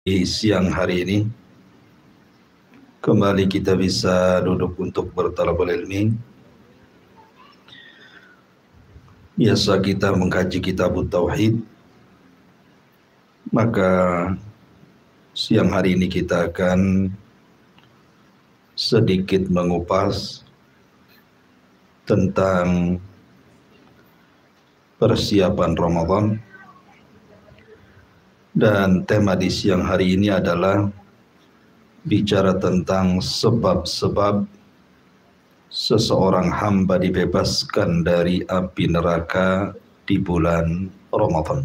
Di siang hari ini kembali kita bisa duduk untuk bertalabul ilmi. Biasa kita mengkaji kitab tauhid, maka siang hari ini kita akan sedikit mengupas tentang persiapan Ramadan. Dan tema di siang hari ini adalah bicara tentang sebab-sebab seseorang hamba dibebaskan dari api neraka di bulan Ramadan.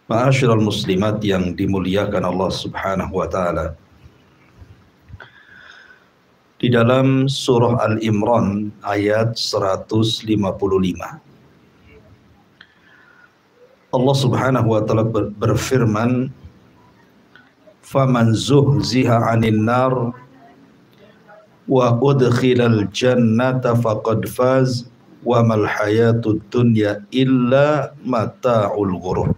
Ma'asyiral muslimat yang dimuliakan Allah Subhanahu wa taala. Di dalam surah Al-Imran ayat 155. Allah Subhanahu wa taala berfirman, "Faman zuhziha 'anil nar wa udkhilal jannata faqad faz wa mal hayatud dunya illa mata'ul ghurur."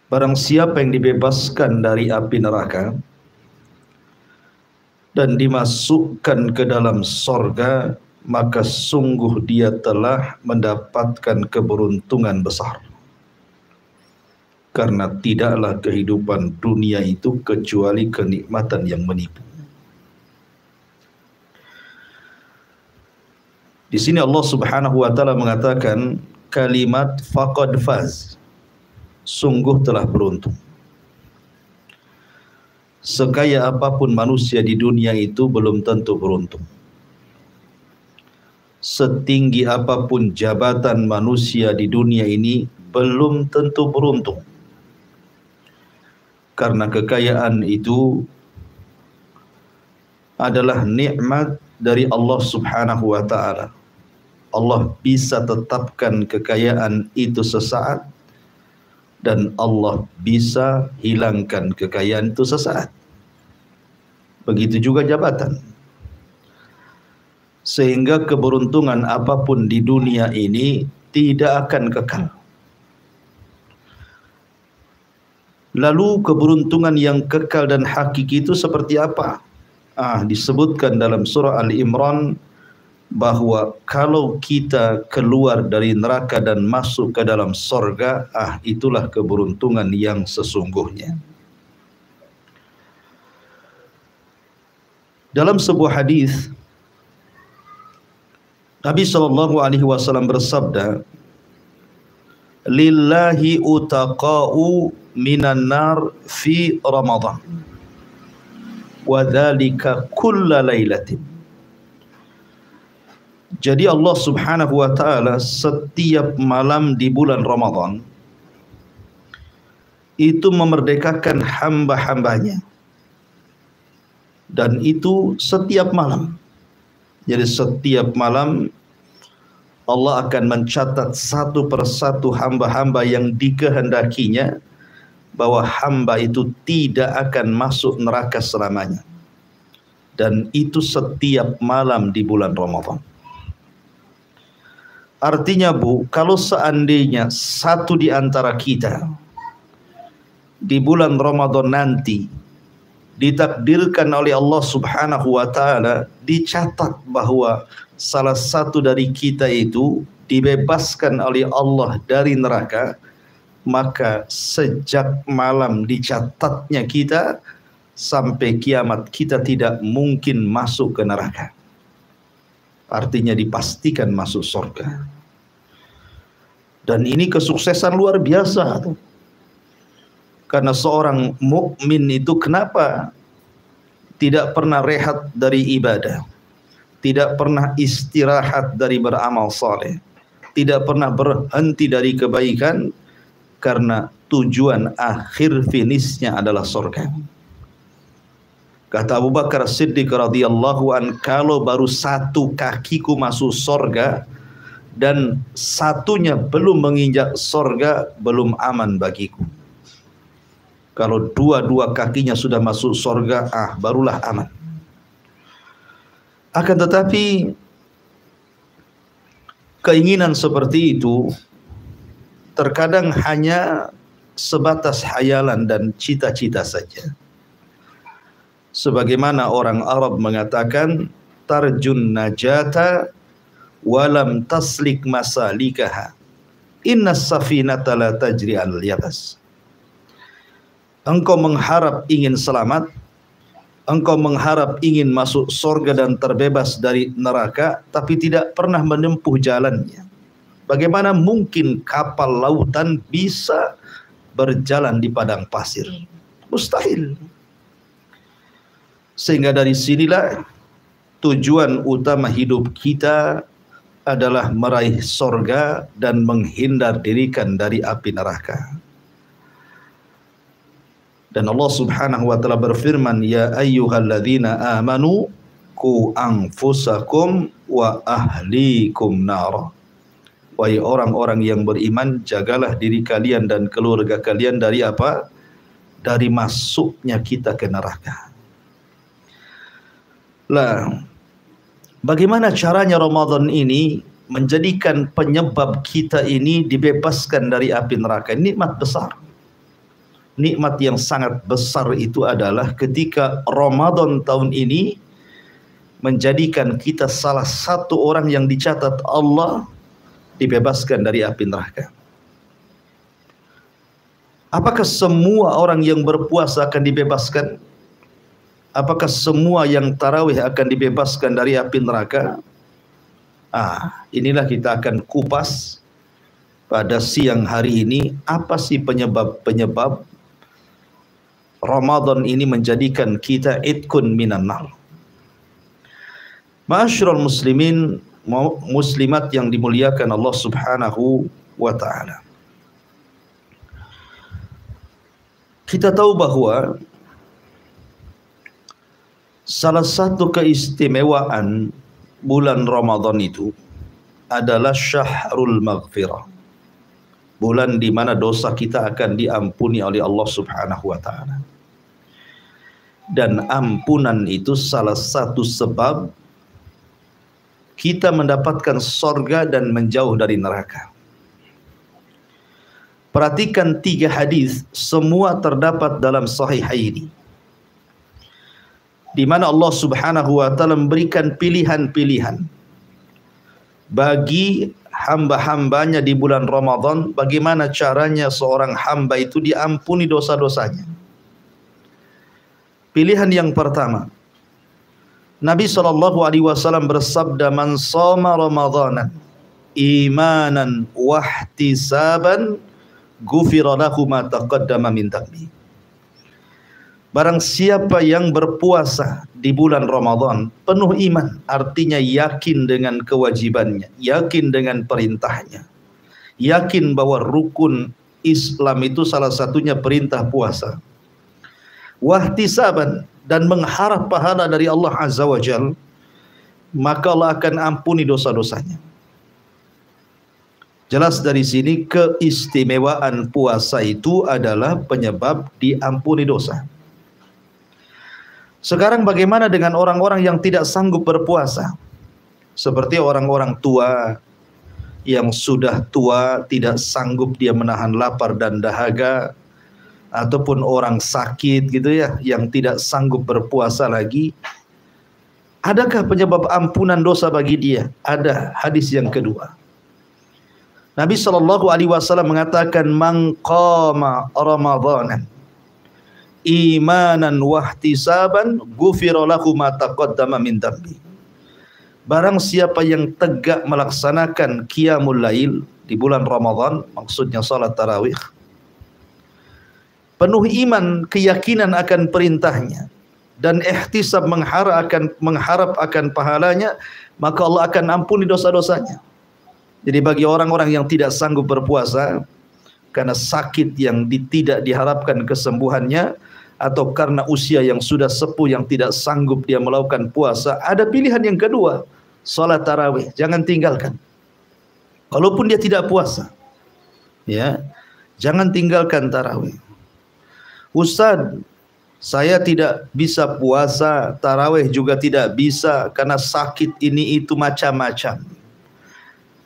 Barang siapa yang dibebaskan dari api neraka dan dimasukkan ke dalam sorga, maka sungguh dia telah mendapatkan keberuntungan besar. Karena tidaklah kehidupan dunia itu kecuali kenikmatan yang menipu. Di sini Allah Subhanahu wa taala mengatakan kalimat faqad faz, sungguh telah beruntung. Sekaya apapun manusia di dunia itu belum tentu beruntung. Setinggi apapun jabatan manusia di dunia ini belum tentu beruntung. Karena kekayaan itu adalah nikmat dari Allah Subhanahu wa taala. Allah bisa tetapkan kekayaan itu sesaat dan Allah bisa hilangkan kekayaan itu sesaat. Begitu juga jabatan. Sehingga keberuntungan apapun di dunia ini tidak akan kekal. Lalu keberuntungan yang kekal dan hakiki itu seperti apa? Disebutkan dalam surah Al-Imran bahwa kalau kita keluar dari neraka dan masuk ke dalam sorga, itulah keberuntungan yang sesungguhnya. Dalam sebuah hadis Nabi SAW bersabda, "Lillahi utaqa'u minan nar fi Ramadan, wa dzalika kulla lailatin." Jadi Allah Subhanahu wa taala setiap malam di bulan Ramadan itu memerdekakan hamba-hambanya. Dan itu setiap malam. Jadi setiap malam Allah akan mencatat satu persatu hamba-hamba yang dikehendakinya bahwa hamba itu tidak akan masuk neraka selamanya. Dan itu setiap malam di bulan Ramadan. Artinya kalau seandainya satu di antara kita di bulan Ramadan nanti ditakdirkan oleh Allah Subhanahu wa taala, dicatat bahwa salah satu dari kita itu dibebaskan oleh Allah dari neraka, maka sejak malam dicatatnya kita sampai kiamat kita tidak mungkin masuk ke neraka. Artinya dipastikan masuk surga. Dan ini kesuksesan luar biasa. Karena seorang mukmin itu kenapa tidak pernah rehat dari ibadah, tidak pernah istirahat dari beramal saleh, tidak pernah berhenti dari kebaikan, karena tujuan akhir finishnya adalah surga. Kata Abu Bakar Siddiq radhiyallahu an, kalau baru satu kakiku masuk surga dan satunya belum menginjak surga, belum aman bagiku. Kalau dua-dua kakinya sudah masuk surga, barulah aman. Akan tetapi keinginan seperti itu terkadang hanya sebatas hayalan dan cita-cita saja. Sebagaimana orang Arab mengatakan, tarjun najata walam taslik masalikaha, innas safinata la tajri al yabas. Engkau mengharap ingin selamat, engkau mengharap ingin masuk surga dan terbebas dari neraka, tapi tidak pernah menempuh jalannya. Bagaimana mungkin kapal lautan bisa berjalan di padang pasir? Mustahil. Sehingga dari sinilah tujuan utama hidup kita adalah meraih surga dan menghindar dirikan dari api neraka. Dan Allah Subhanahu wa taala berfirman, ya ayyuhalladzina amanu qu anfusakum wa ahlikum nar. Wahai orang-orang yang beriman, jagalah diri kalian dan keluarga kalian dari apa? Dari masuknya kita ke neraka. Lah, bagaimana caranya Ramadan ini menjadikan penyebab kita ini dibebaskan dari api neraka? Nikmat besar. Nikmat yang sangat besar itu adalah ketika Ramadan tahun ini menjadikan kita salah satu orang yang dicatat Allah dibebaskan dari api neraka. Apakah semua orang yang berpuasa akan dibebaskan? Apakah semua yang tarawih akan dibebaskan dari api neraka? Inilah kita akan kupas pada siang hari ini. Apa sih penyebab Ramadan ini menjadikan kita itkun minan nar? Ma'asyiral muslimin, muslimat yang dimuliakan Allah Subhanahu wa ta'ala. Kita tahu bahwa salah satu keistimewaan bulan Ramadan itu adalah syahrul maghfirah. Bulan di mana dosa kita akan diampuni oleh Allah Subhanahu wa ta'ala. Dan ampunan itu salah satu sebab kita mendapatkan surga dan menjauh dari neraka. Perhatikan 3 hadis, semua terdapat dalam Sahihaini, di mana Allah Subhanahu wa taala memberikan pilihan-pilihan bagi hamba-hambanya di bulan Ramadan, bagaimana caranya seorang hamba itu diampuni dosa-dosanya. Pilihan yang pertama, Nabi SAW bersabda, man shoma Ramadanan imanan wahtisaban ghufira lahu ma taqaddama min dhanbi. Barang siapa yang berpuasa di bulan Ramadan penuh iman, artinya yakin dengan kewajibannya, yakin dengan perintahnya, yakin bahwa rukun Islam itu salah satunya perintah puasa, wahtisaban, dan mengharap pahala dari Allah Azza wa Jal, maka Allah akan ampuni dosa-dosanya. Jelas dari sini keistimewaan puasa itu adalah penyebab diampuni dosa. Sekarang bagaimana dengan orang-orang yang tidak sanggup berpuasa? Seperti orang-orang tua yang sudah tua, tidak sanggup dia menahan lapar dan dahaga, ataupun orang sakit gitu ya, yang tidak sanggup berpuasa lagi. Adakah penyebab ampunan dosa bagi dia? Ada. Hadis yang kedua, Nabi SAW mengatakan, man qama Ramadanan imanan wahtisaban ghufira lahu ma taqaddama min dhanbi. Barang siapa yang tegak melaksanakan qiyamul lail di bulan Ramadan, maksudnya salat tarawih, penuh iman, keyakinan akan perintahnya, dan ihtisab, mengharap akan pahalanya, maka Allah akan ampuni dosa-dosanya. Jadi bagi orang-orang yang tidak sanggup berpuasa karena sakit yang tidak diharapkan kesembuhannya, atau karena usia yang sudah sepuh yang tidak sanggup dia melakukan puasa, ada pilihan yang kedua, salat tarawih. Jangan tinggalkan. Walaupun dia tidak puasa, ya, jangan tinggalkan tarawih. Ustaz, saya tidak bisa puasa, tarawih juga tidak bisa karena sakit ini itu macam-macam.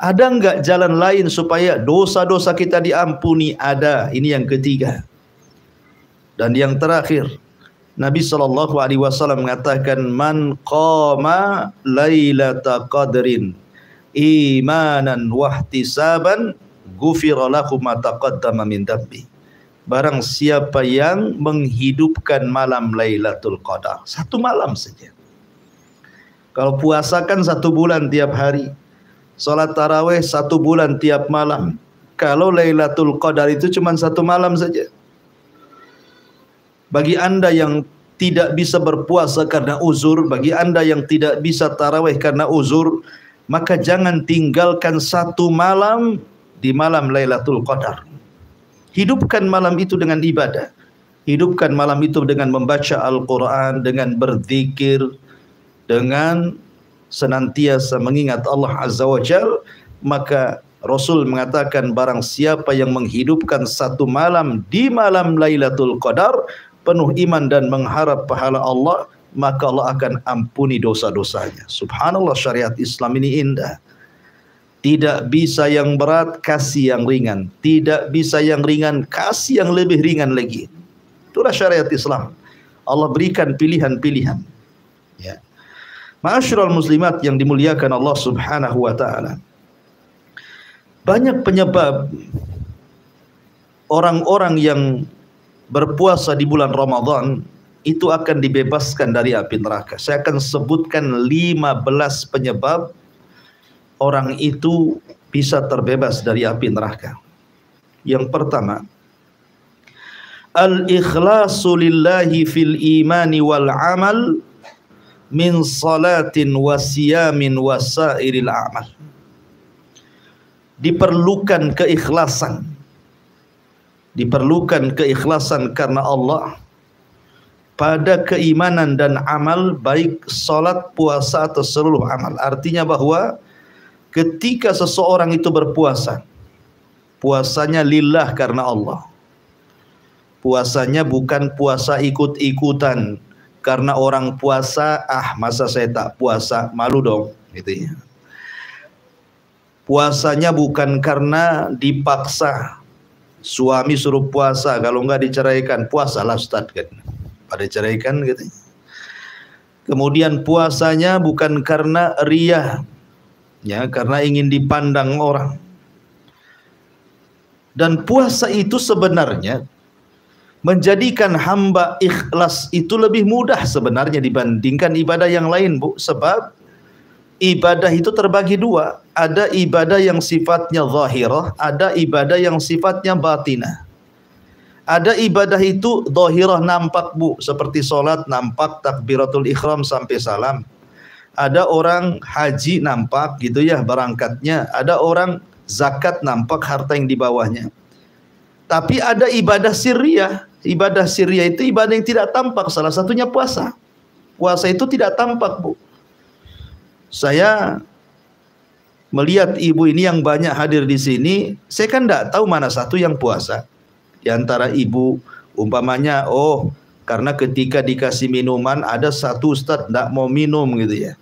Ada enggak jalan lain supaya dosa-dosa kita diampuni? Ada. Ini yang ketiga. Dan yang terakhir, Nabi SAW mengatakan, man qama lailata qadrin imanan wahtisaban ghufira lahu ma taqaddama min dambi. Barang siapa yang menghidupkan malam Lailatul Qadar, satu malam saja. Kalau puasa kan 1 bulan tiap hari, salat tarawih 1 bulan tiap malam. Kalau Lailatul Qadar itu cuma 1 malam saja. Bagi Anda yang tidak bisa berpuasa karena uzur, bagi Anda yang tidak bisa tarawih karena uzur, maka jangan tinggalkan 1 malam di malam Lailatul Qadar. Hidupkan malam itu dengan ibadah. Hidupkan malam itu dengan membaca Al-Quran, dengan berzikir, dengan senantiasa mengingat Allah Azza wa Jal. Maka Rasul mengatakan, barang siapa yang menghidupkan 1 malam di malam Lailatul Qadar, penuh iman dan mengharap pahala Allah, maka Allah akan ampuni dosa-dosanya. Subhanallah, syariat Islam ini indah. Tidak bisa yang berat, kasih yang ringan. Tidak bisa yang ringan, kasih yang lebih ringan lagi. Itulah syariat Islam. Allah berikan pilihan-pilihan. Ya. Ma'asyiral muslimat yang dimuliakan Allah Subhanahu wa taala. Banyak penyebab orang-orang yang berpuasa di bulan Ramadan itu akan dibebaskan dari api neraka. Saya akan sebutkan 15 penyebab orang itu bisa terbebas dari api neraka. Yang pertama, al-ikhlasu lillahi fil imani wal amal min salatin wa siyamin wa sairil amal. Diperlukan keikhlasan. Diperlukan keikhlasan karena Allah pada keimanan dan amal, baik salat, puasa atau seluruh amal. Artinya bahwa ketika seseorang itu berpuasa, puasanya lillah karena Allah. Puasanya bukan puasa ikut-ikutan. Karena orang puasa, masa saya tak puasa, malu dong, gitu ya. Puasanya bukan karena dipaksa. Suami suruh puasa, kalau enggak diceraikan, puasalah Ustaz kan. Pada ceraikan gitu. Kemudian puasanya bukan karena riyah, ya, karena ingin dipandang orang. Dan puasa itu sebenarnya menjadikan hamba ikhlas itu lebih mudah sebenarnya dibandingkan ibadah yang lain, Bu. Sebab ibadah itu terbagi 2. Ada ibadah yang sifatnya zahirah, ada ibadah yang sifatnya batinah. Ada ibadah itu zahirah, nampak, Bu, seperti sholat nampak takbiratul ihram sampai salam. Ada orang haji nampak gitu ya berangkatnya. Ada orang zakat nampak harta yang di bawahnya. Tapi ada ibadah sirriyah. Ibadah sirriyah itu ibadah yang tidak tampak. Salah satunya puasa. Puasa itu tidak tampak, Bu. Saya melihat ibu ini yang banyak hadir di sini. Saya kan tidak tahu mana satu yang puasa. Di antara ibu, umpamanya, karena ketika dikasih minuman ada satu ustadz tidak mau minum gitu ya.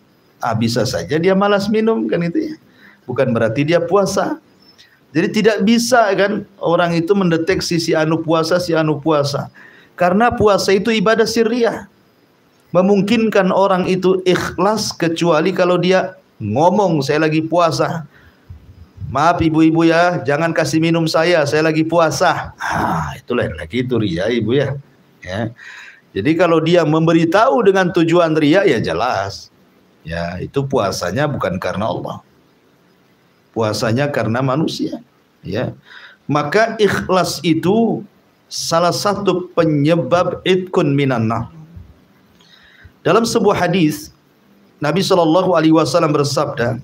Bisa saja dia malas minum kan itu ya. Bukan berarti dia puasa. Jadi tidak bisa kan orang itu mendeteksi si anu puasa, si anu puasa. Karena puasa itu ibadah sirriyah. Memungkinkan orang itu ikhlas kecuali kalau dia ngomong, saya lagi puasa. Maaf ibu-ibu ya, jangan kasih minum saya lagi puasa. Itulah lagi itu riya ibu ya. Ya. Jadi kalau dia memberitahu dengan tujuan riya, ya jelas. Ya, itu puasanya bukan karena Allah. Puasanya karena manusia, ya. Maka ikhlas itu salah satu penyebab itkun minan nar. Dalam sebuah hadis Nabi SAW bersabda,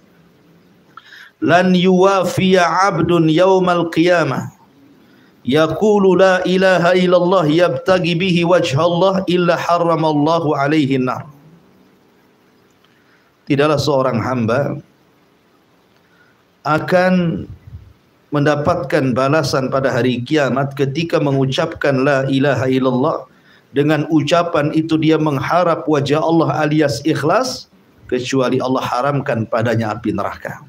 "Lan yuwafiya 'abdun yaumal qiyamah yaqulu la ilaha illallah yabtagi bihi wajhallah illa harramallahu alaihi nar." Tidaklah seorang hamba akan mendapatkan balasan pada hari kiamat ketika mengucapkan la ilaha illallah. Dengan ucapan itu dia mengharap wajah Allah alias ikhlas, kecuali Allah haramkan padanya api neraka.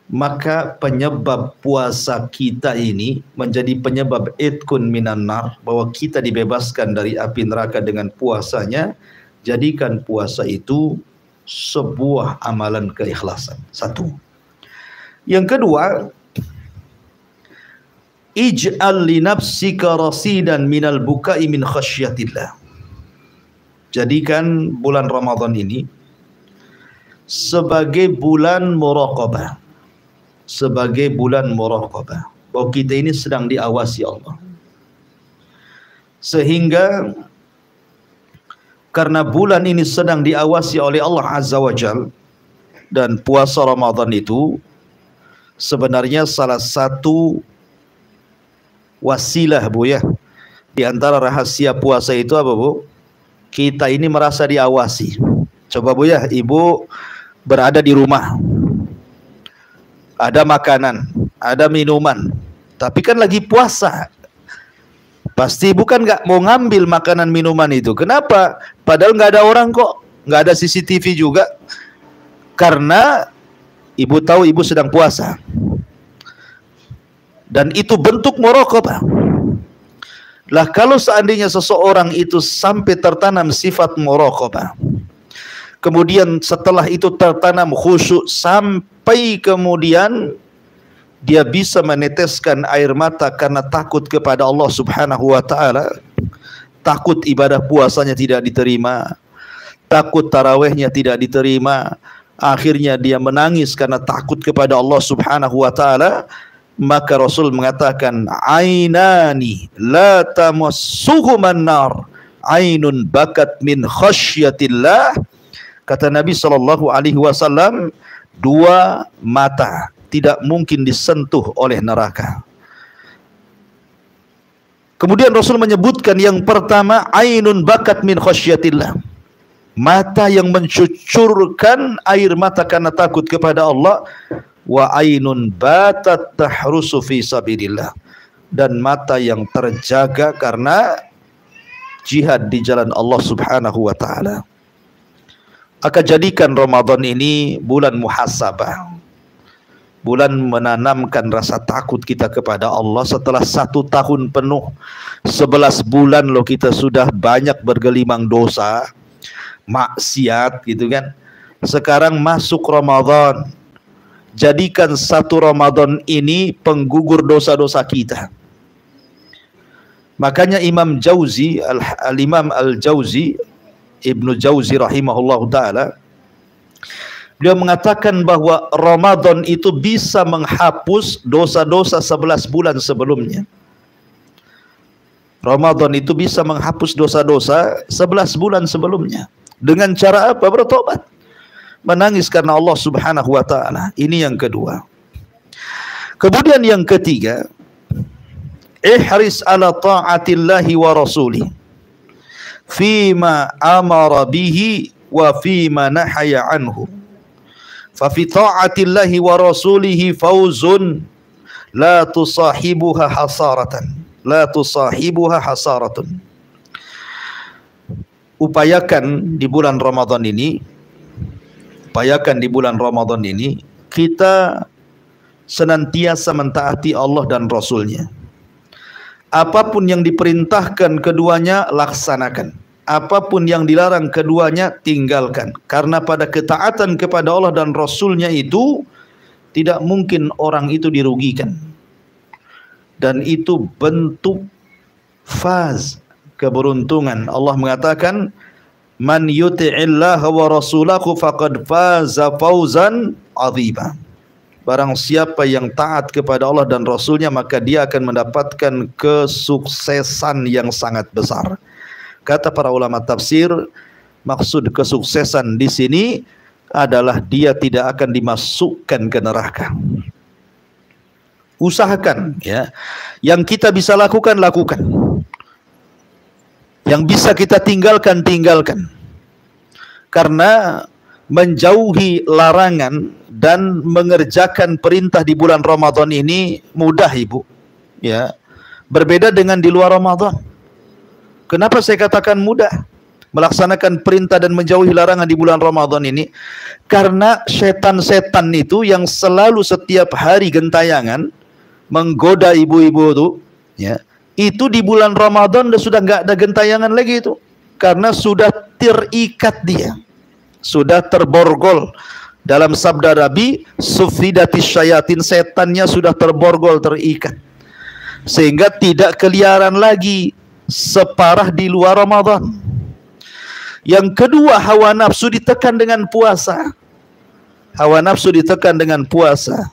maka penyebab puasa kita ini menjadi penyebab itkun minan nar, bahwa kita dibebaskan dari api neraka dengan puasanya. Jadikan puasa itu sebuah amalan keikhlasan. Satu. Yang kedua, ij'al li nafsika rasidan minal bukai min khasyatillah. Jadikan bulan Ramadan ini sebagai bulan muraqabah. Sebagai bulan muraqabah, bahwa kita ini sedang diawasi Allah. Sehingga karena bulan ini sedang diawasi oleh Allah Azza wa Jal, dan puasa Ramadan itu sebenarnya salah satu wasilah, Bu, ya. Di antara rahasia puasa itu apa, Bu? Kita ini merasa diawasi. Coba, Bu, ya, Ibu berada di rumah, ada makanan, ada minuman, tapi kan lagi puasa. Pasti bukan nggak mau ngambil makanan minuman itu. Kenapa? Padahal nggak ada orang kok, nggak ada CCTV juga. Karena ibu tahu ibu sedang puasa. Dan itu bentuk muraqabah. Lah kalau seandainya seseorang itu sampai tertanam sifat muraqabah, kemudian setelah itu tertanam khusyuk, sampai kemudian dia bisa meneteskan air mata karena takut kepada Allah Subhanahu wa taala, takut ibadah puasanya tidak diterima, takut tarawihnya tidak diterima, akhirnya dia menangis karena takut kepada Allah Subhanahu wa taala. Maka Rasul mengatakan, ainani la tamassuhuman nar, ainun bakat min khasyatillah. Kata Nabi sallallahu alaihi wasallam, dua mata tidak mungkin disentuh oleh neraka. Kemudian Rasul menyebutkan yang pertama, ainun bakat min khasyatillah, mata yang mencucurkan air mata karena takut kepada Allah. Wa ainun batat tahrusu fi sabilillah, dan mata yang terjaga karena jihad di jalan Allah Subhanahu wa taala. Akan jadikan Ramadan ini bulan muhasabah, bulan menanamkan rasa takut kita kepada Allah. Setelah 1 tahun penuh, 11 bulan loh kita sudah banyak bergelimang dosa, maksiat gitu kan. Sekarang masuk Ramadan, jadikan 1 Ramadan ini penggugur dosa-dosa kita. Makanya Imam Jauzi, Al-Imam Al-Jauzi, Ibnu Jauzi rahimahullah ta'ala, beliau mengatakan bahwa Ramadan itu bisa menghapus dosa-dosa 11 bulan sebelumnya. Ramadan itu bisa menghapus dosa-dosa 11 bulan sebelumnya. Dengan cara apa? Bertobat, menangis karena Allah Subhanahu wa taala. Ini yang kedua. Kemudian yang ketiga, ihris ala ta'atillahi wa rasulih fima amara bihi wa fima nahaya anhu. Fa fi ta'atillahi wa rasulihi fawzun la tusahibuha hasaratan, la tusahibuha hasaratun. Upayakan di bulan Ramadan ini, upayakan di bulan Ramadan ini kita senantiasa mentaati Allah dan Rasulnya. Apapun yang diperintahkan keduanya laksanakan, apapun yang dilarang keduanya tinggalkan. Karena pada ketaatan kepada Allah dan Rasulnya itu tidak mungkin orang itu dirugikan, dan itu bentuk faz, keberuntungan. Allah mengatakan, man yuti'illaha wa rasulahu faqad faza fawzan 'azima. Barang siapa yang taat kepada Allah dan Rasulnya, maka dia akan mendapatkan kesuksesan yang sangat besar. Kata para ulama tafsir, maksud kesuksesan di sini adalah dia tidak akan dimasukkan ke neraka. Usahakan, ya. Yang kita bisa lakukan, lakukan. Yang bisa kita tinggalkan, tinggalkan. Karena menjauhi larangan dan mengerjakan perintah di bulan Ramadan ini mudah, Ibu. Ya. Berbeda dengan di luar Ramadan. Kenapa saya katakan mudah? melaksanakan perintah dan menjauhi larangan di bulan Ramadan ini? Karena setan-setan itu yang selalu setiap hari gentayangan menggoda ibu-ibu itu, ya, itu di bulan Ramadan sudah nggak ada gentayangan lagi itu, karena sudah terikat dia, sudah terborgol. Dalam sabda Nabi, sufidatis syayatin, setannya sudah terborgol, terikat, sehingga tidak keliaran lagi separah di luar Ramadan. Yang kedua, hawa nafsu ditekan dengan puasa. Hawa nafsu ditekan dengan puasa.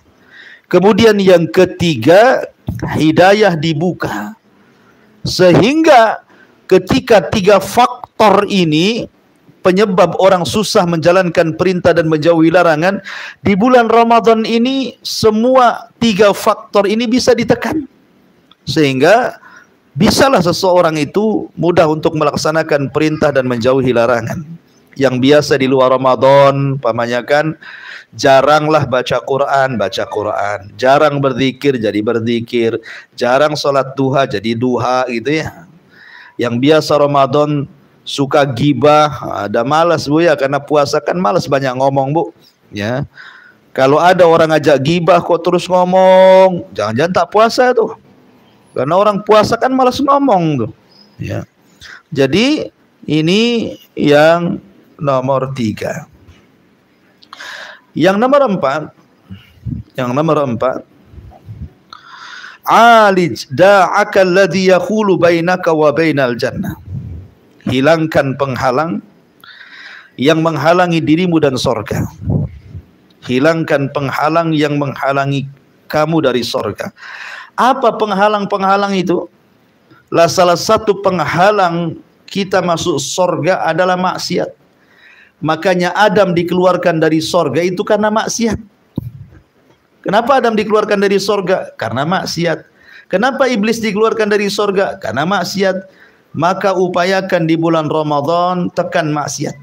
Kemudian yang ketiga, hidayah dibuka. Sehingga ketika tiga faktor ini penyebab orang susah menjalankan perintah dan menjauhi larangan, di bulan Ramadan ini semua tiga faktor ini bisa ditekan. Sehingga bisalah seseorang itu mudah untuk melaksanakan perintah dan menjauhi larangan. Yang biasa di luar Ramadan, pamannya kan, jaranglah baca Quran, jarang berzikir jadi berzikir, jarang sholat duha jadi duha gitu ya. Yang biasa Ramadan suka gibah, ada malas bu ya, karena puasa kan malas banyak ngomong bu ya. Kalau ada orang ngajak gibah kok terus ngomong, jangan-jangan tak puasa tuh. Karena orang puasa kan malas ngomong tuh, ya. Jadi ini yang nomor 3. Yang nomor 4, alij da'aka alladhi yakhulu bainaka wa bainal jannah. Hilangkan penghalang yang menghalangi dirimu dan sorga. Hilangkan penghalang yang menghalangi kamu dari sorga. Apa penghalang-penghalang itu? Salah satu penghalang kita masuk sorga adalah maksiat. Makanya Adam dikeluarkan dari sorga itu karena maksiat. Kenapa Adam dikeluarkan dari sorga? Karena maksiat. Kenapa iblis dikeluarkan dari sorga? Karena maksiat. Maka upayakan di bulan Ramadan tekan maksiat.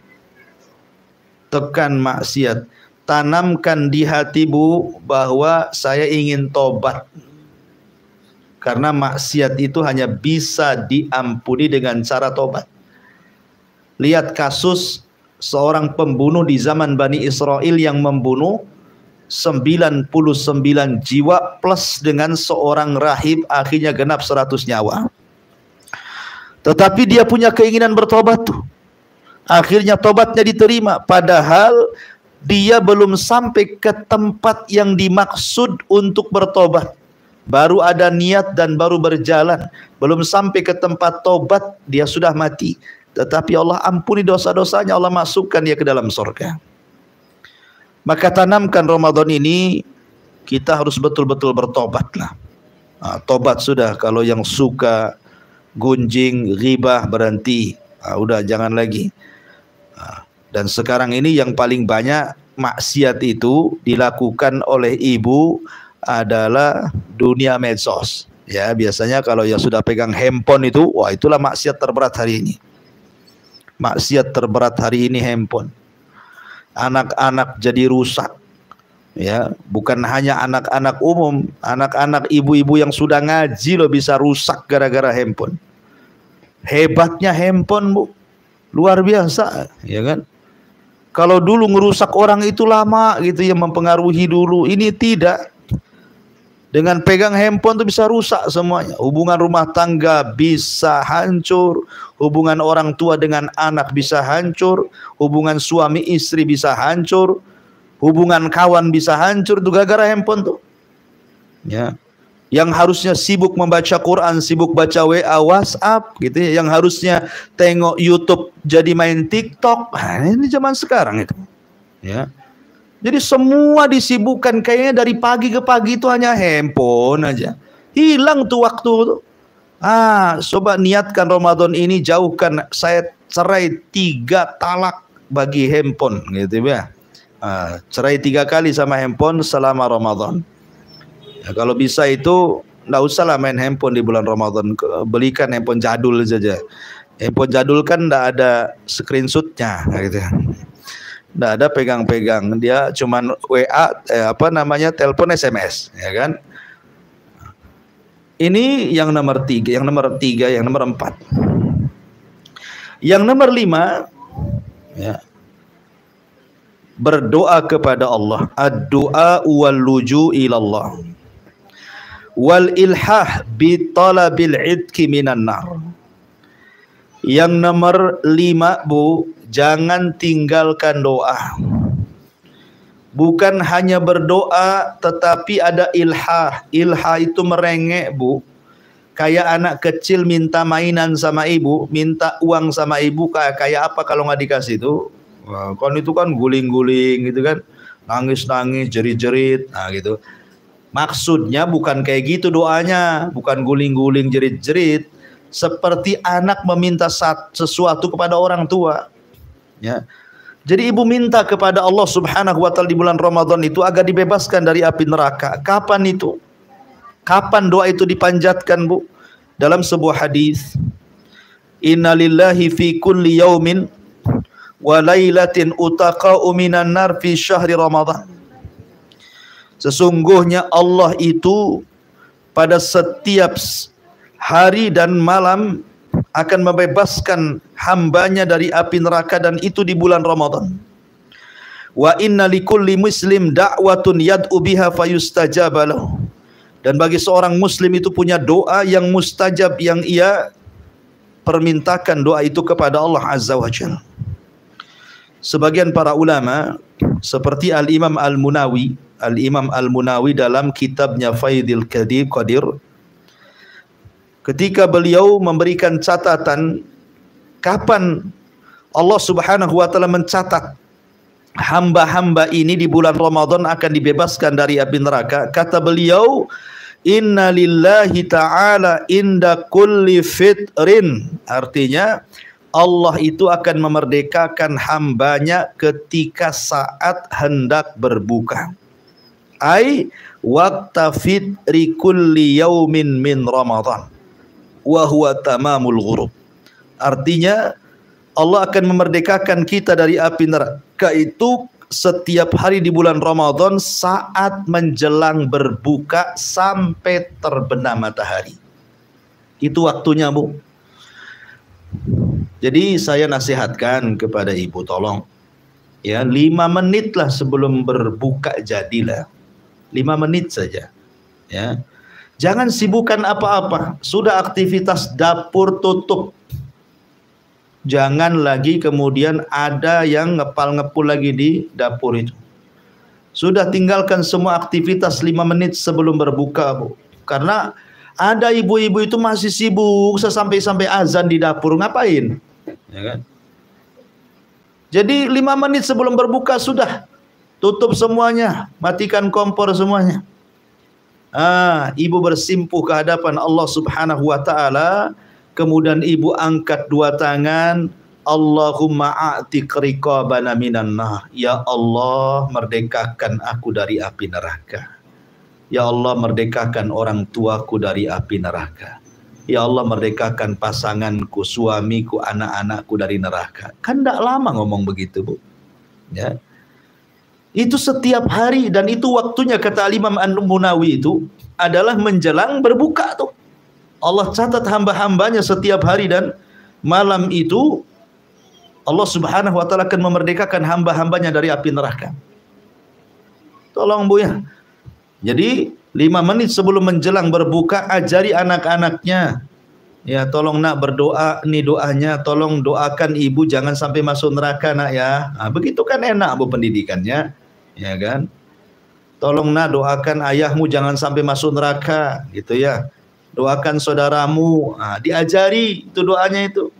Tekan maksiat. Tanamkan di hatimu bahwa saya ingin tobat. Karena maksiat itu hanya bisa diampuni dengan cara tobat. Lihat kasus seorang pembunuh di zaman Bani Israel yang membunuh 99 jiwa plus dengan seorang rahib, akhirnya genap 100 nyawa. Tetapi dia punya keinginan bertobat tuh. Akhirnya tobatnya diterima, padahal dia belum sampai ke tempat yang dimaksud untuk bertobat. Baru ada niat dan baru berjalan, belum sampai ke tempat tobat dia sudah mati. Tetapi Allah ampuni dosa-dosanya, Allah masukkan dia ke dalam surga. Maka tanamkan Ramadan ini, kita harus betul-betul bertobatlah. Tobat sudah, kalau yang suka gunjing, ghibah berhenti. Udah jangan lagi. Dan sekarang ini yang paling banyak maksiat itu dilakukan oleh ibu adalah dunia medsos. Ya, biasanya kalau yang sudah pegang handphone itu, wah itulah maksiat terberat hari ini. Maksiat terberat hari ini handphone. Anak-anak jadi rusak. Ya, bukan hanya anak-anak umum, anak-anak ibu-ibu yang sudah ngaji loh bisa rusak gara-gara handphone. Hebatnya handphone, Bu. Luar biasa, ya kan? Kalau dulu ngerusak orang itu lama gitu ya, mempengaruhi dulu. Ini tidak. Dengan pegang handphone tuh bisa rusak semuanya. Hubungan rumah tangga bisa hancur, hubungan orang tua dengan anak bisa hancur, hubungan suami istri bisa hancur, hubungan kawan bisa hancur tuh gara-gara handphone tuh. Ya. Yang harusnya sibuk membaca Quran, sibuk baca WA, WhatsApp gitu ya. Yang harusnya tengok YouTube jadi main TikTok. Nah, ini zaman sekarang itu. Ya. Jadi semua disibukkan, kayaknya dari pagi ke pagi itu hanya handphone aja. Hilang tuh waktu tuh. Coba niatkan Ramadan ini, jauhkan, saya cerai 3 talak bagi handphone gitu ya. Cerai 3 kali sama handphone selama Ramadan. Ya, kalau bisa itu nggak usah lah main handphone di bulan Ramadan. Belikan handphone jadul saja. Handphone jadul kan nggak ada screenshotnya gitu ya. Nggak ada pegang-pegang, dia cuman WA, telepon SMS, ya kan? Ini yang nomor 3, yang nomor 4. Yang nomor 5, ya, berdoa kepada Allah. Ad-du'a wal luju ilallah wal ilhah bi talabil idki minan nar. Yang nomor 5, Bu, jangan tinggalkan doa. Bukan hanya berdoa, tetapi ada ilhah. Ilhah itu merengek, Bu. Kayak anak kecil minta mainan sama ibu, minta uang sama ibu, kayak apa kalau nggak dikasih itu? Wah, kan itu kan guling-guling gitu kan, nangis-nangis, jerit-jerit, nah gitu. Maksudnya bukan kayak gitu doanya, bukan guling-guling, jerit-jerit. Seperti anak meminta sesuatu kepada orang tua. Ya. Jadi ibu minta kepada Allah Subhanahu wa taala di bulan Ramadan itu agar dibebaskan dari api neraka. Kapan itu? Kapan doa itu dipanjatkan, Bu? Dalam sebuah hadis, inna lillahi fi kulli yaumin wa lailatin utaqa'u minan nar fi syahri Ramadan. Sesungguhnya Allah itu pada setiap hari dan malam akan membebaskan hambanya dari api neraka, dan itu di bulan Ramadan. Wa inna likulli muslim da'watun yad'u biha fayustajaba lahu. Dan bagi seorang muslim itu punya doa yang mustajab, yang ia permintakan doa itu kepada Allah Azza wa Jalla. Sebagian para ulama seperti Al-Imam Al-Munawi dalam kitabnya Faidil Qadir, ketika beliau memberikan catatan kapan Allah Subhanahu wa taala mencatat hamba-hamba ini di bulan Ramadan akan dibebaskan dari api neraka, kata beliau, inna lillahi ta'ala inda kulli fitrin. Artinya Allah itu akan memerdekakan hambanya ketika saat hendak berbuka. Ai waqta fitri kulli yaumin min Ramadan wa huwa tamamul ghurub. Artinya Allah akan memerdekakan kita dari api neraka itu setiap hari di bulan Ramadan saat menjelang berbuka sampai terbenam matahari. Itu waktunya, Bu. Jadi saya nasihatkan kepada ibu, tolong ya 5 menit lah sebelum berbuka jadilah. 5 menit saja. Ya. Jangan sibukkan apa-apa. Sudah aktivitas dapur tutup. Jangan lagi kemudian ada yang ngepal-ngepul lagi di dapur itu. Sudah tinggalkan semua aktivitas 5 menit sebelum berbuka, Bu. Karena ada ibu-ibu itu masih sibuk sampai azan di dapur, ngapain? Ya kan? Jadi 5 menit sebelum berbuka sudah tutup semuanya, matikan kompor semuanya. Ibu bersimpuh ke hadapan Allah Subhanahu wa taala. Kemudian ibu angkat 2 tangan, Allahumma a'tiq riqabana minan nar. Ya Allah, merdekakan aku dari api neraka. Ya Allah, merdekakan orang tuaku dari api neraka. Ya Allah, merdekakan pasanganku, suamiku, anak-anakku dari neraka. Kan tidak lama ngomong begitu, Bu. Ya. Itu setiap hari, dan itu waktunya, kata Imam An-Munawi itu adalah menjelang berbuka tuh. Allah catat hamba-hambanya setiap hari dan malam itu Allah Subhanahu wa taala akan memerdekakan hamba-hambanya dari api neraka. Tolong, Bu, ya. Jadi 5 menit sebelum menjelang berbuka ajari anak-anaknya. Ya, tolong nak berdoa, nih doanya, tolong doakan ibu jangan sampai masuk neraka, nak ya. Begitu kan enak, Bu, pendidikannya. Ya kan? Tolong nak doakan ayahmu jangan sampai masuk neraka, gitu ya. Doakan saudaramu, diajari itu doanya itu.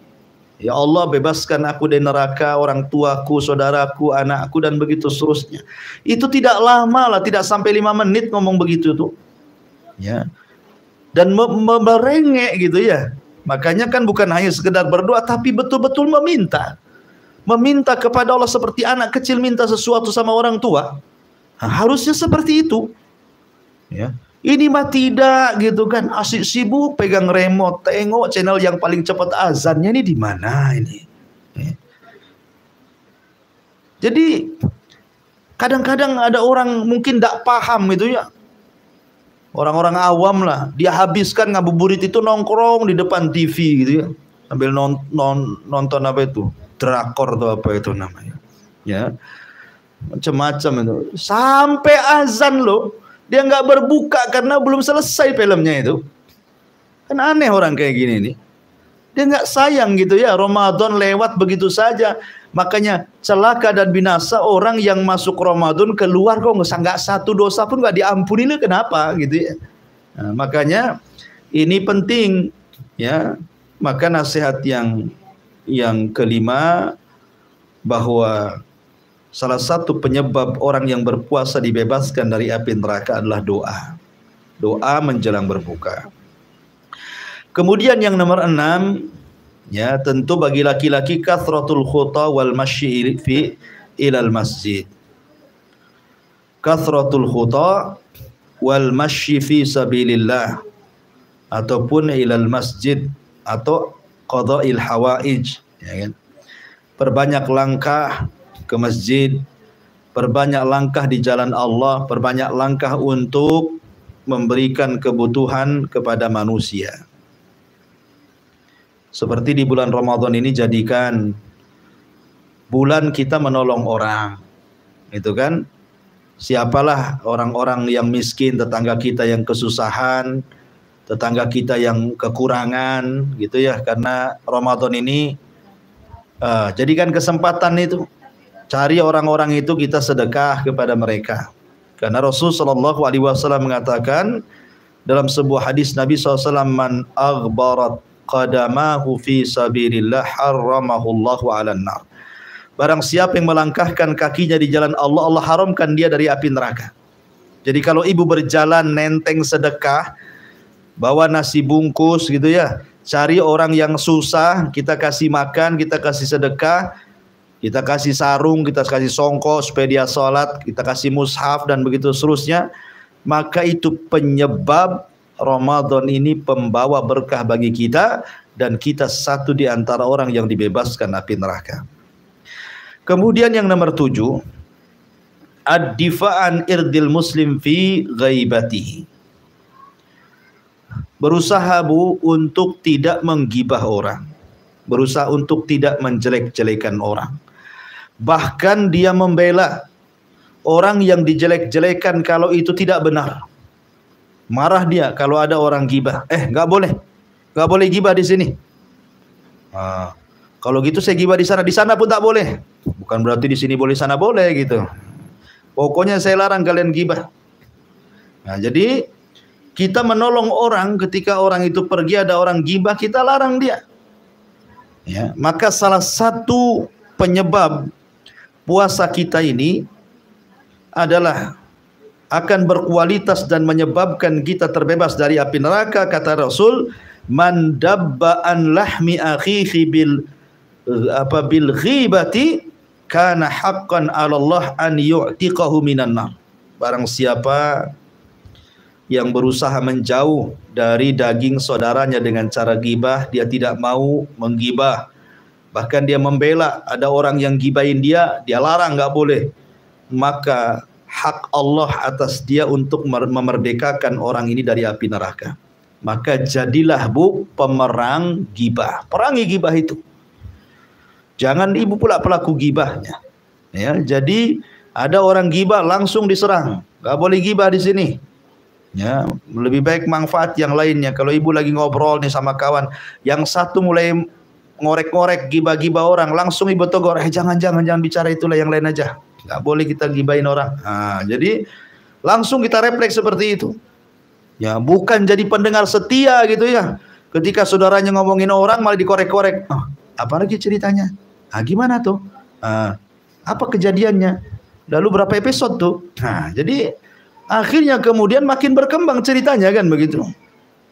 Ya Allah, bebaskan aku dari neraka, orang tuaku, saudaraku, anakku, dan begitu seterusnya. Itu tidak lama lah, tidak sampai 5 menit ngomong begitu tuh. Ya. Dan merengek gitu ya. Makanya kan bukan hanya sekedar berdoa, tapi betul-betul meminta. Meminta kepada Allah seperti anak kecil minta sesuatu sama orang tua. Harusnya seperti itu. Ya. Ini mah tidak gitu kan, asik sibuk pegang remote, tengok channel yang paling cepat azannya ini di mana ini. Jadi kadang-kadang ada orang mungkin tidak paham gitu ya. Orang-orang awam lah, dia habiskan ngabuburit itu nongkrong di depan TV gitu ya. sambil nonton apa itu? Drakor atau apa itu namanya. Ya. Macam-macam itu. Sampai azan loh, dia nggak berbuka karena belum selesai filmnya itu. Kan aneh orang kayak gini nih. Dia nggak sayang gitu ya, Ramadan lewat begitu saja. Makanya celaka dan binasa orang yang masuk Ramadan keluar kok nggak satu dosa pun nggak diampuni, lu kenapa gitu ya. Nah, makanya ini penting ya. Maka nasihat yang kelima, bahwa salah satu penyebab orang yang berpuasa dibebaskan dari api neraka adalah doa. Doa menjelang berbuka. Kemudian yang nomor 6, ya tentu bagi laki-laki kathratul khuta wal masyi fi ilal masjid. Kathratul khuta wal masyi fi sabilillah, ataupun ilal masjid, atau qada'il hawaij, ya kan? Perbanyak langkah ke masjid, perbanyak langkah di jalan Allah, perbanyak langkah untuk memberikan kebutuhan kepada manusia. Seperti di bulan Ramadan ini, jadikan bulan kita menolong orang. Itu kan, siapalah orang-orang yang miskin, tetangga kita yang kesusahan, tetangga kita yang kekurangan gitu ya. Karena Ramadan ini jadikan kesempatan itu, cari orang-orang itu, kita sedekah kepada mereka. Karena Rasulullah SAW mengatakan dalam sebuah hadis Nabi SAW, man aghbarat qadamahu fi sabilillah harramahullahu 'alan nar. Barang siapa yang melangkahkan kakinya di jalan Allah, Allah haramkan dia dari api neraka. Jadi kalau ibu berjalan nenteng sedekah, bawa nasi bungkus gitu ya, cari orang yang susah, kita kasih makan, kita kasih sedekah, kita kasih sarung, kita kasih songkok supaya dia sholat, kita kasih mushaf dan begitu seterusnya, maka itu penyebab Ramadan ini pembawa berkah bagi kita, dan kita satu di antara orang yang dibebaskan api neraka. Kemudian yang nomor 7, ad-difa'an irdil muslim fi ghaibatihi. Berusaha untuk tidak menggibah orang, berusaha untuk tidak menjelek-jelekan orang. Bahkan dia membela orang yang dijelek-jelekan kalau itu tidak benar. Marah dia kalau ada orang gibah. Nggak boleh gibah di sini. Kalau gitu saya gibah di sana pun tak boleh. Bukan berarti di sini boleh, sana boleh gitu. Pokoknya saya larang kalian gibah. Nah, jadi kita menolong orang ketika orang itu pergi ada orang gibah, kita larang dia. Ya, maka salah satu penyebab puasa kita ini adalah akan berkualitas dan menyebabkan kita terbebas dari api neraka. Kata Rasul, man dabba an lahmi akhihi bil ghibati kana haqqan 'ala Allah an yu'tiqahu minan nar. Barang siapa yang berusaha menjauh dari daging saudaranya dengan cara gibah, dia tidak mau menggibah, bahkan dia membela, ada orang yang gibahin dia larang, nggak boleh, maka hak Allah atas dia untuk memerdekakan orang ini dari api neraka. Maka jadilah pemerang gibah, perangi gibah itu. Jangan ibu pula pelaku gibahnya. Ya, jadi ada orang gibah langsung diserang, nggak boleh gibah di sini. Ya, lebih baik manfaat yang lainnya. Kalau ibu lagi ngobrol nih sama kawan, yang satu mulai ngorek-ngorek gibah-gibah orang, langsung ibu tegur, jangan bicara itulah, yang lain aja. Nggak boleh kita gibahin orang. Nah, jadi langsung kita refleks seperti itu. Ya, bukan jadi pendengar setia gitu ya. Ketika saudaranya ngomongin orang malah dikorek-korek. Apa lagi ceritanya? Gimana tuh? Apa kejadiannya? Lalu berapa episode tuh? Nah, jadi akhirnya kemudian makin berkembang ceritanya kan begitu.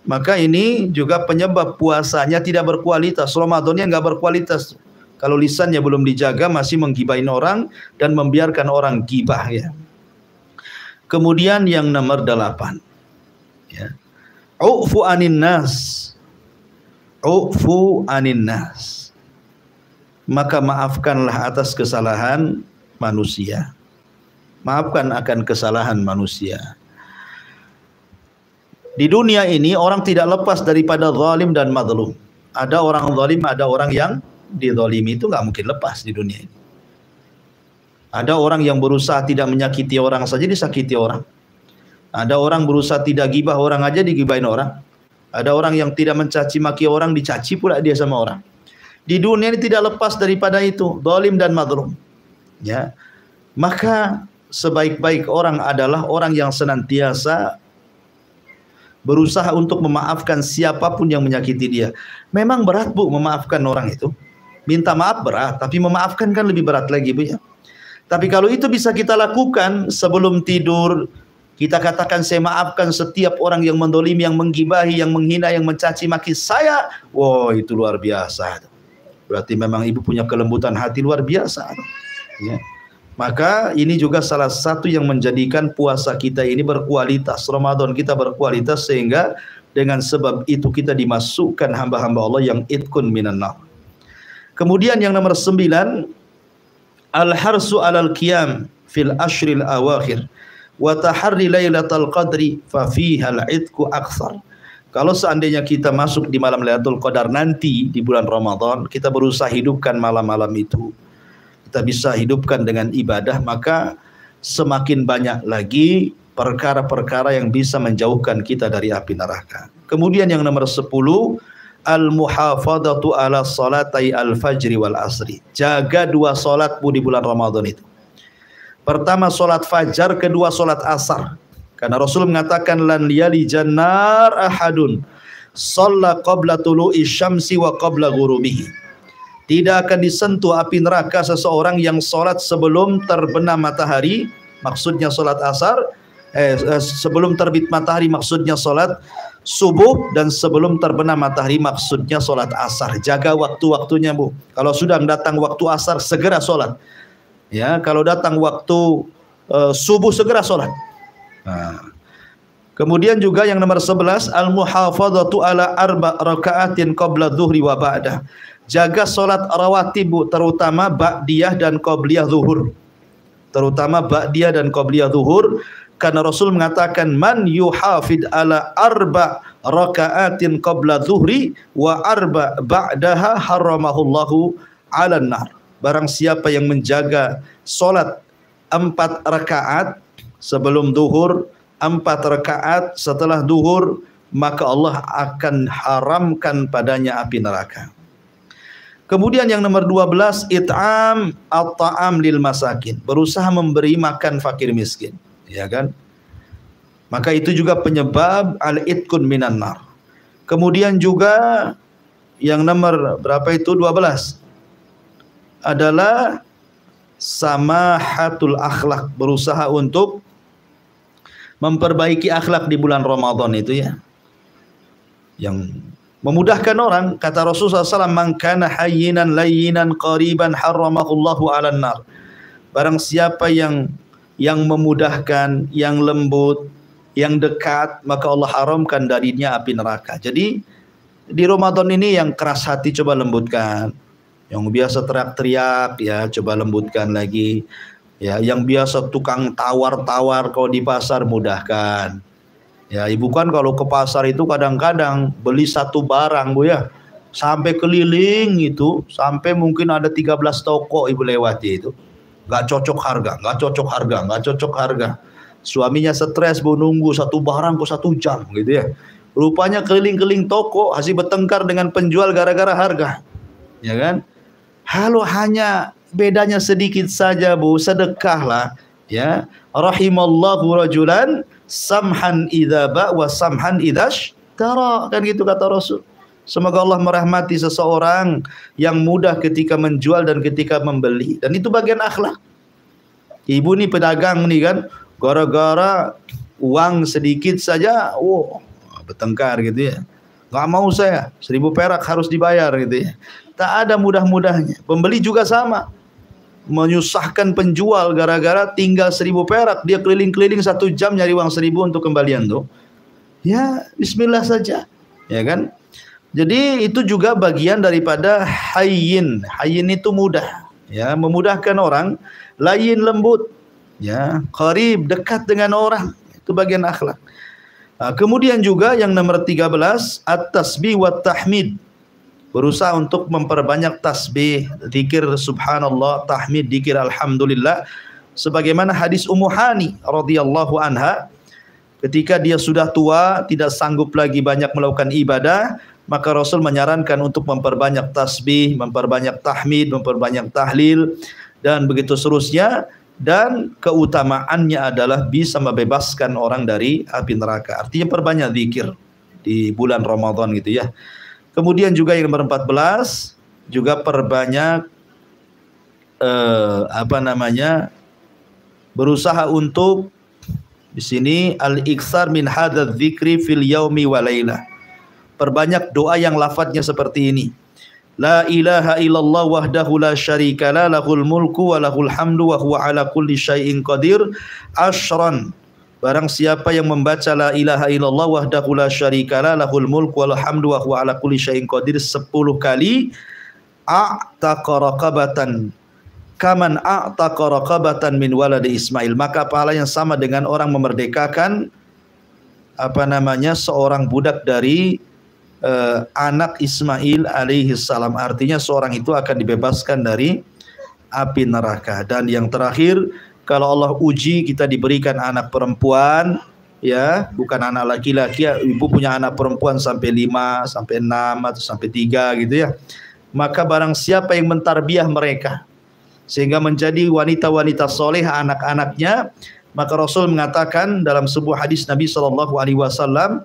Maka ini juga penyebab puasanya tidak berkualitas. Ramadannya nggak berkualitas. Kalau lisannya belum dijaga, masih menggibahin orang dan membiarkan orang gibah ya. Kemudian yang nomor 8, ya, u'fu anin nas, u'fu anin nas. Maka maafkanlah atas kesalahan manusia. Maafkan akan kesalahan manusia. Di dunia ini orang tidak lepas daripada zalim dan mazlum. Ada orang zalim, ada orang yang dizalimi, itu nggak mungkin lepas di dunia ini. Ada orang yang berusaha tidak menyakiti orang saja disakiti orang. Ada orang berusaha tidak gibah orang aja digibahin orang. Ada orang yang tidak mencaci maki orang dicaci pula dia sama orang. Di dunia ini tidak lepas daripada itu, zalim dan mazlum. Ya. Maka sebaik-baik orang adalah orang yang senantiasa berusaha untuk memaafkan siapapun yang menyakiti dia. Memang berat, Bu, memaafkan orang itu. Minta maaf berat, tapi memaafkan kan lebih berat lagi, Bu, ya. Tapi kalau itu bisa kita lakukan sebelum tidur, kita katakan saya maafkan setiap orang yang mendolimi, yang menggibahi, yang menghina, yang mencaci maki saya. Wow, itu luar biasa. Berarti memang ibu punya kelembutan hati luar biasa. Ya. Maka ini juga salah satu yang menjadikan puasa kita ini berkualitas. Ramadan kita berkualitas sehingga dengan sebab itu kita dimasukkan hamba-hamba Allah yang itkun minan nar. Kemudian yang nomor 9, al-harsu alal qiyam fil ashril awakhir wa taharri lailatul qadri fa fiha al-itqu aktsar. Kalau seandainya kita masuk di malam Lailatul Qadar nanti di bulan Ramadan, kita berusaha hidupkan malam-malam itu. Kita bisa hidupkan dengan ibadah, maka semakin banyak lagi perkara-perkara yang bisa menjauhkan kita dari api neraka. Kemudian yang nomor 10, al-muhafadatu ala salatai al-fajri wal asri. Jaga 2 salatmu di bulan Ramadan itu. Pertama salat fajar, kedua salat asar. Karena Rasul mengatakan lan liyali jannar ahadun shalla qabla tulu'i syamsi wa qabla ghurubihi. Tidak akan disentuh api neraka seseorang yang salat sebelum terbenam matahari, maksudnya salat asar, sebelum terbit matahari maksudnya salat subuh, dan sebelum terbenam matahari maksudnya salat asar. Jaga waktu-waktunya, Bu. Kalau sudah datang waktu asar segera salat. Ya, kalau datang waktu subuh segera salat. Nah. Kemudian juga yang nomor 11, al-muhafadzatu ala arba rakaatin qabla dhuhri wa ba'dah. Jaga salat rawatib, Bu, terutama ba'diyah dan qabliyah zuhur. Terutama ba'diyah dan qabliyah zuhur, karena Rasul mengatakan man yuhafid ala arba rakaatin qabla dhuhri wa arba ba'daha haramahullahu 'alan nar. Barang siapa yang menjaga salat 4 rakaat sebelum zuhur, 4 rakaat setelah zuhur, maka Allah akan haramkan padanya api neraka. Kemudian yang nomor 12, it'am at-ta'am lil masakin. Berusaha memberi makan fakir miskin, ya kan? Maka itu juga penyebab al-itkun minan nar. Kemudian juga yang nomor berapa itu? 12. Adalah samahatul akhlak, berusaha untuk memperbaiki akhlak di bulan Ramadan itu, ya. Yang memudahkan orang, kata Rasulullah SAW, man kana hayyinan layyinan qariban harramahullahu 'alan nar. Barang siapa yang memudahkan, yang lembut, yang dekat, maka Allah haramkan darinya api neraka. Jadi di Ramadan ini yang keras hati coba lembutkan. Yang biasa teriak-teriak, ya coba lembutkan lagi. Ya, yang biasa tukang tawar-tawar kalau di pasar mudahkan. Ya, ibu kan kalau ke pasar itu kadang-kadang beli satu barang, Bu, ya, sampai keliling itu, sampai mungkin ada 13 toko ibu lewati itu. Nggak cocok harga, nggak cocok harga, nggak cocok harga. Suaminya stres, Bu, nunggu satu barang kok 1 jam gitu, ya. Rupanya keliling-keliling toko hasil bertengkar dengan penjual gara-gara harga. Ya kan? Halo, hanya bedanya sedikit saja, Bu, sedekahlah, ya. Rahimallahu rajulan samhan idza ba wa samhan idzash tara, kan gitu kata Rasul. Semoga Allah merahmati seseorang yang mudah ketika menjual dan ketika membeli, dan itu bagian akhlak. Ibu nih pedagang nih kan, gara-gara uang sedikit saja, bertengkar gitu, ya. Nggak mau saya, 1000 perak harus dibayar gitu, ya. Tak ada mudah-mudahnya. Pembeli juga sama, menyusahkan penjual gara-gara tinggal 1000 perak, dia keliling-keliling 1 jam nyari uang 1000 untuk kembalian tuh. Ya, bismillah saja, ya kan? Jadi itu juga bagian daripada hayyin. Hayyin itu mudah, ya, memudahkan orang. Layyin lembut, ya, qarib dekat dengan orang, itu bagian akhlak. Nah, kemudian juga yang nomor 13, at-tasbih wa tahmid. berusaha untuk memperbanyak tasbih, zikir subhanallah, tahmid, zikir alhamdulillah. Sebagaimana hadis Ummu Hani radhiyallahu anha, ketika dia sudah tua, tidak sanggup lagi banyak melakukan ibadah, maka Rasul menyarankan untuk memperbanyak tasbih, memperbanyak tahmid, memperbanyak tahlil, dan begitu seterusnya. Dan keutamaannya adalah bisa membebaskan orang dari api neraka. Artinya perbanyak zikir di bulan Ramadan gitu ya. Kemudian juga yang nomor 14 juga perbanyak berusaha untuk di sini al-iksar min hadzal dzikri fil yaumi wa lailah. Perbanyak doa yang lafadznya seperti ini. La ilaha illallah wahdahu la syarikalah lahul mulku wa lahul hamdu wa huwa ala kulli syai'in qadir asyran. Barang siapa yang membaca la ilaha illallah wahdahu la syarikalah lahul mulku wa lahul hamdu wa huwa ala kulli syai'in qadir 10 kali, a'taqa raqabatan kaman a'taqa raqabatan min waladi Ismail, maka pahala yang sama dengan orang memerdekakan seorang budak dari anak Ismail alaihi salam. Artinya seorang itu akan dibebaskan dari api neraka. Dan yang terakhir, kalau Allah uji kita diberikan anak perempuan, ya, bukan anak laki-laki, ibu punya anak perempuan sampai 5, sampai 6 atau sampai 3 gitu ya. Maka barang siapa yang mentarbiah mereka sehingga menjadi wanita-wanita soleh anak-anaknya, maka Rasul mengatakan dalam sebuah hadis Nabi SAW,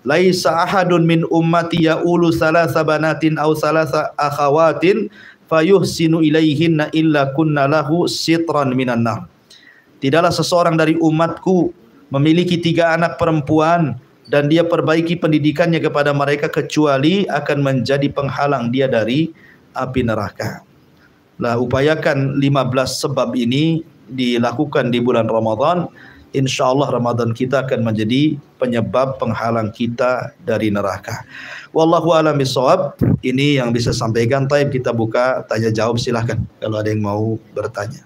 laisa ahadun min ummati ya'ulu thalatha banatin aw thalatha akhawatin fayuhsinu ilaihinna illa kunna lahu sitran minan nar. Tidaklah seseorang dari umatku memiliki 3 anak perempuan dan dia perbaiki pendidikannya kepada mereka kecuali akan menjadi penghalang dia dari api neraka. Lah, upayakan 15 sebab ini dilakukan di bulan Ramadan. Insya Allah Ramadan kita akan menjadi penyebab penghalang kita dari neraka. Wallahu a'lam bishawab. Ini yang bisa sampaikan. Taib, kita buka tanya jawab, silahkan kalau ada yang mau bertanya.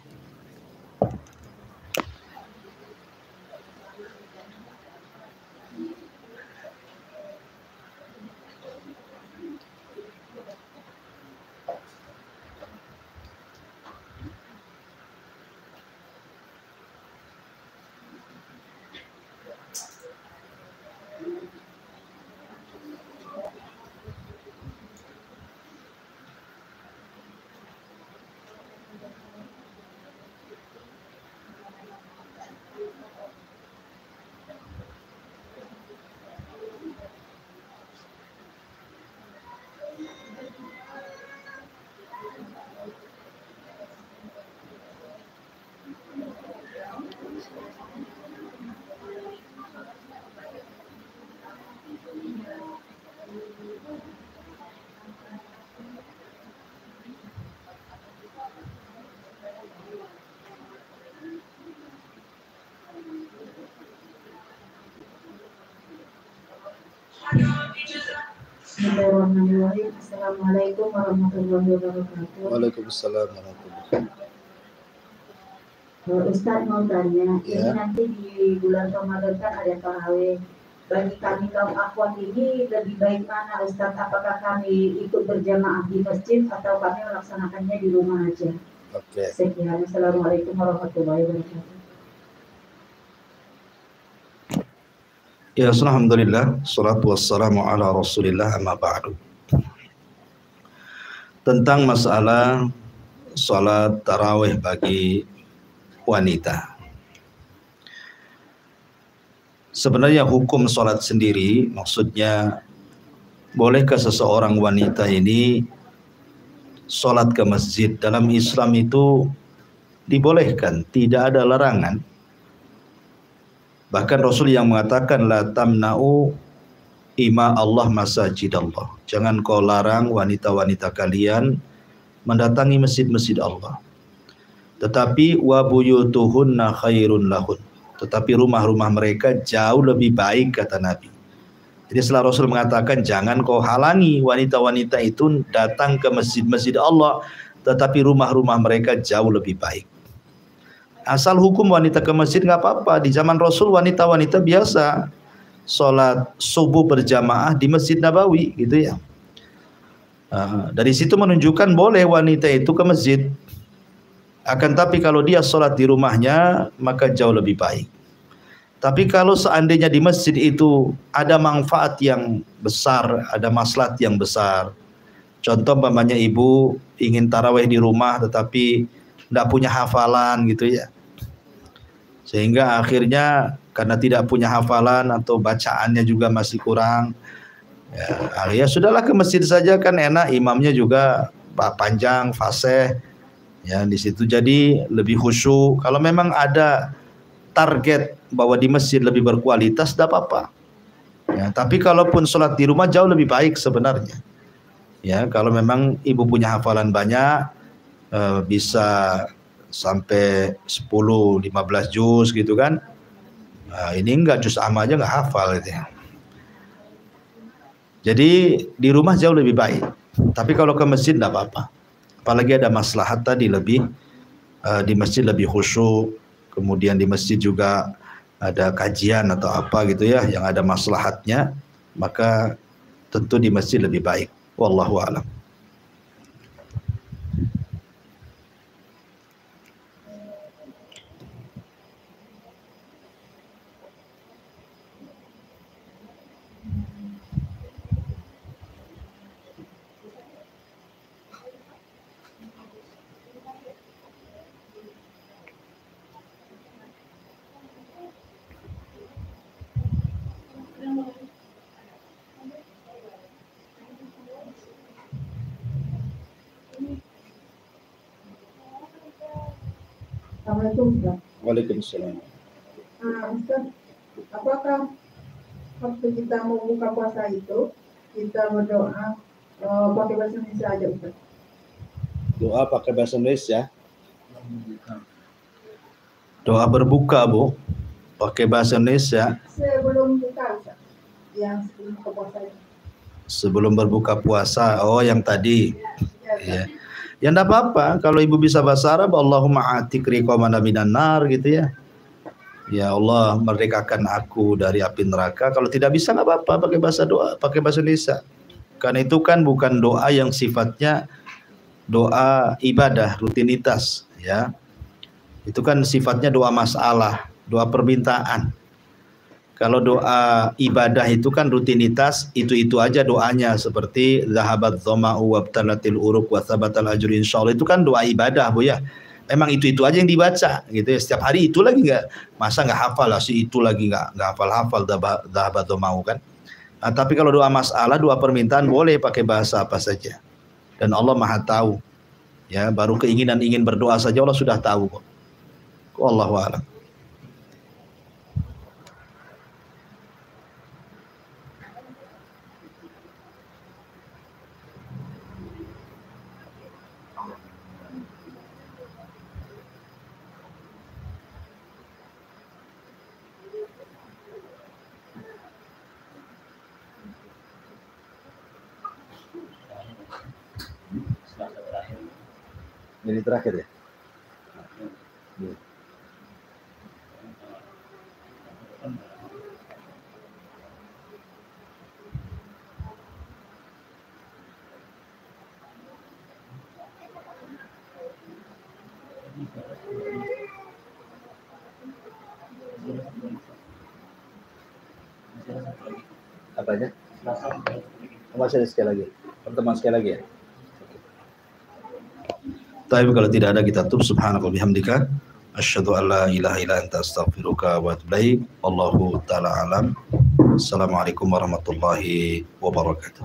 Bismillahirrahmanirrahim. Assalamualaikum warahmatullahi wabarakatuh. Waalaikumsalam warahmatullahi wabarakatuh. Ustaz mau tanya, Ya. ini nanti di bulan Ramadan kan ada tarawih. Bagi kami kaum akhwat ini lebih baik mana Ustaz? Apakah kami ikut berjamaah di masjid atau kami melaksanakannya di rumah aja? Oke. Sekian. Assalamualaikum warahmatullahi wabarakatuh. Ya, alhamdulillah, salatu wassalamu ala rasulillah, amma ba'du. Tentang masalah salat tarawih bagi wanita. Sebenarnya hukum salat sendiri, maksudnya bolehkah seseorang wanita ini salat ke masjid? Dalam Islam itu dibolehkan, tidak ada larangan. Bahkan Rasul yang mengatakan la tamna'u ima Allah masajid Allah. Jangan kau larang wanita-wanita kalian mendatangi masjid-masjid Allah. Tetapi wa buyutuhunna khairun lahun. Tetapi rumah-rumah mereka jauh lebih baik, kata Nabi. Jadi setelah Rasul mengatakan jangan kau halangi wanita-wanita itu datang ke masjid-masjid Allah, tetapi rumah-rumah mereka jauh lebih baik. Asal hukum wanita ke masjid nggak apa-apa. Di zaman Rasul wanita-wanita biasa sholat subuh berjamaah di Masjid Nabawi gitu ya. Dari situ menunjukkan boleh wanita itu ke masjid. Akan tapi kalau dia sholat di rumahnya maka jauh lebih baik. Tapi kalau seandainya di masjid itu ada manfaat yang besar, ada maslahat yang besar. Contoh umpamanya ibu ingin tarawih di rumah tetapi tidak punya hafalan gitu ya. Sehingga akhirnya karena tidak punya hafalan atau bacaannya juga masih kurang, ya sudahlah ke masjid saja kan enak, imamnya juga panjang, fasih. Ya di situ jadi lebih khusyuk. Kalau memang ada target bahwa di masjid lebih berkualitas, tidak apa-apa. Ya, tapi kalaupun sholat di rumah jauh lebih baik sebenarnya. Ya, kalau memang ibu punya hafalan banyak, bisa sampai 10-15 juz gitu kan. Nah, ini enggak, juz amma aja enggak hafal gitu ya. Jadi di rumah jauh lebih baik. Tapi kalau ke masjid enggak apa-apa. Apalagi ada maslahat tadi lebih di masjid lebih khusyuk. Kemudian di masjid juga ada kajian atau apa gitu ya yang ada maslahatnya, maka tentu di masjid lebih baik. Wallahu a'lam. Assalamualaikum Ustaz. Waalaikumsalam. Ustaz, apakah waktu kita mau buka puasa itu kita berdoa pakai bahasa Indonesia aja Ustaz? Doa pakai bahasa Indonesia. Doa berbuka Bu, pakai bahasa Indonesia. Sebelum buka Ustaz, yang sebelum buka puasa itu. Sebelum berbuka puasa, oh yang tadi. Ya. Ya enggak apa-apa kalau ibu bisa bahasa Arab, Allahumma atik riqamana minan nar gitu ya. Ya Allah merdekakan aku dari api neraka. Kalau tidak bisa enggak apa-apa pakai bahasa doa, pakai bahasa Indonesia. Karena itu kan bukan doa yang sifatnya doa ibadah, rutinitas ya. Itu kan sifatnya doa masalah, doa permintaan. Kalau doa ibadah itu kan rutinitas, itu aja doanya, seperti zahabat dhama'u wabtalatil uruq wa thabatal ajru insyaallah, itu kan doa ibadah Bu ya. Memang itu aja yang dibaca gitu ya. Setiap hari itu lagi enggak, masa enggak hafal lah si itu lagi enggak hafal zahabat dhama'u kan. Nah, tapi kalau doa masalah, doa permintaan boleh pakai bahasa apa saja. Dan Allah Maha tahu. Ya, baru keinginan ingin berdoa saja Allah sudah tahu kok. Wallahu a'lam. Ini terakhir ya? Apanya? Masih ada sekali lagi. Pertemuan sekali lagi ya? Tapi kalau tidak ada kita tutup. Subhanallah bihamdika asyhadu an la ilaha illa anta astaghfiruka wa atubu ilaik. Wallahu taala alam. Assalamualaikum warahmatullahi wabarakatuh.